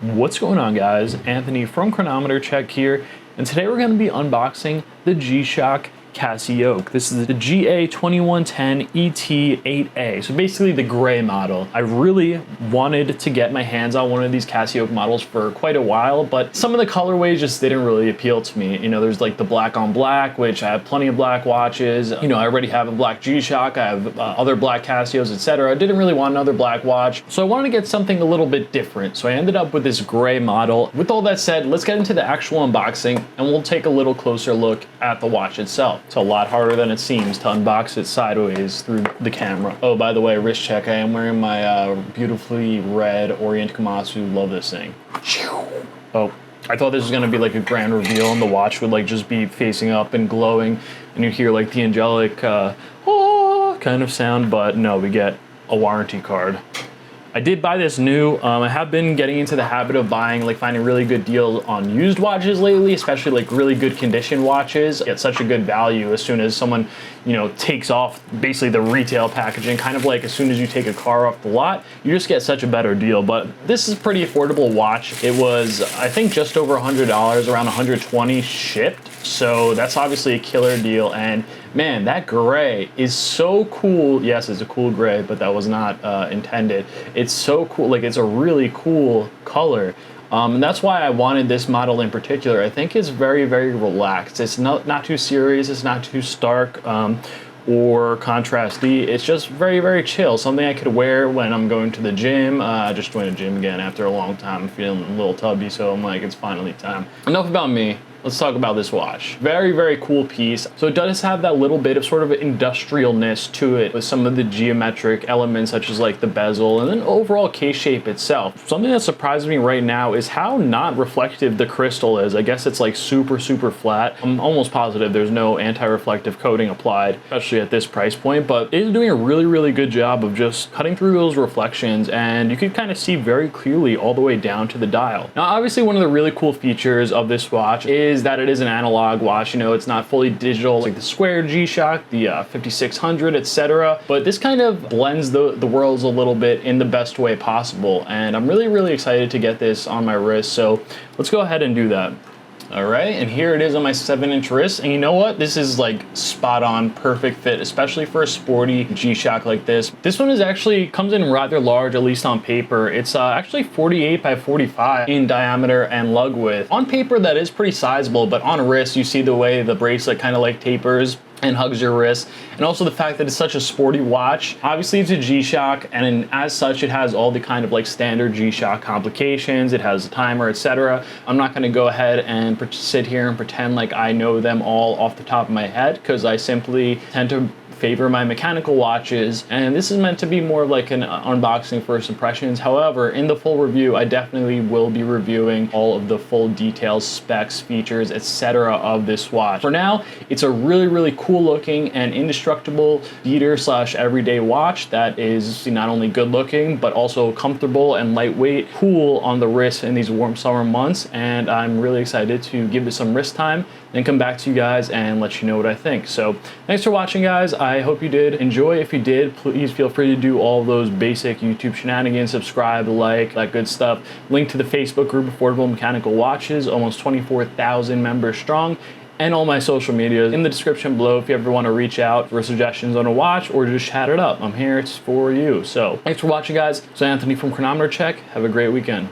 What's going on, guys? Anthony from Chronometer Check here, and today we're going to be unboxing the G-Shock CasiOak. This is the GA2110ET-8A, so basically the gray model. I really wanted to get my hands on one of these CasiOak models for quite a while, but some of the colorways just didn't really appeal to me. You know, there's like the black on black, which I have plenty of black watches. You know, I already have a black G-Shock, I have other black Casios, etc. I didn't really want another black watch, so I wanted to get something a little bit different. So I ended up with this gray model. With all that said, let's get into the actual unboxing, and we'll take a little closer look at the watch itself. It's a lot harder than it seems to unbox it sideways through the camera. Oh, by the way, wrist check. I am wearing my beautifully red Orient Kamasu. Love this thing. Oh, I thought this was gonna be like a grand reveal and the watch would like just be facing up and glowing and you hear like the angelic oh kind of sound, but no, we get a warranty card. I did buy this new. I have been getting into the habit of finding really good deals on used watches lately, especially like really good condition watches. Get such a good value as soon as someone, you know, takes off basically the retail packaging, kind of like as soon as you take a car off the lot, you just get such a better deal. But this is a pretty affordable watch. It was, I think, just over $100, around 120 shipped. So that's obviously a killer deal, and man, that gray is so cool. Yes, it's a cool gray, but that was not intended. It's so cool, like it's a really cool color. And that's why I wanted this model in particular. I think it's very, very relaxed. It's not too serious, it's not too stark or contrasty. It's just very, very chill. Something I could wear when I'm going to the gym. I just joined a gym again after a long time. I'm feeling a little tubby, so I'm like, it's finally time. Enough about me. Let's talk about this watch. Very, very cool piece. So it does have that little bit of sort of industrialness to it with some of the geometric elements such as like the bezel and then overall case shape itself. Something that surprised me right now is how not reflective the crystal is. I guess it's like super, super flat. I'm almost positive there's no anti-reflective coating applied, especially at this price point, but it is doing a really, really good job of just cutting through those reflections, and you can kind of see very clearly all the way down to the dial. Now, obviously one of the really cool features of this watch is that it is an analog watch. You know, it's not fully digital like the Square G-Shock, the 5600, etc. But this kind of blends the worlds a little bit in the best way possible. And I'm really, really excited to get this on my wrist. So let's go ahead and do that. All right, and here it is on my 7-inch wrist, and you know what? This is like spot on, perfect fit, especially for a sporty G-Shock like this. This one comes in rather large, at least on paper. It's actually 48 by 45 in diameter and lug width. On paper, that is pretty sizable, but on wrist, you see the way the bracelet kind of like tapers and hugs your wrist, and also the fact that it's such a sporty watch. Obviously it's a G-Shock, and as such it has all the kind of like standard G-Shock complications. It has a timer, etc. I'm not going to go ahead and sit here and pretend like I know them all off the top of my head, because I simply tend to favor my mechanical watches, and this is meant to be more of like an unboxing first impressions. However, in the full review, I definitely will be reviewing all of the full details, specs, features, etc. of this watch. For now, it's a really, really cool looking and indestructible beater slash everyday watch that is not only good looking, but also comfortable and lightweight, cool on the wrist in these warm summer months, and I'm really excited to give it some wrist time and come back to you guys and let you know what I think. So thanks for watching, guys. I hope you did enjoy. If you did, please feel free to do all those basic YouTube shenanigans, subscribe, like, that good stuff. Link to the Facebook group, Affordable Mechanical Watches, almost 24,000 members strong, and all my social media in the description below if you ever want to reach out for suggestions on a watch or just chat it up. I'm here, it's for you. So thanks for watching, guys. So Anthony from Chronometer Check. Have a great weekend.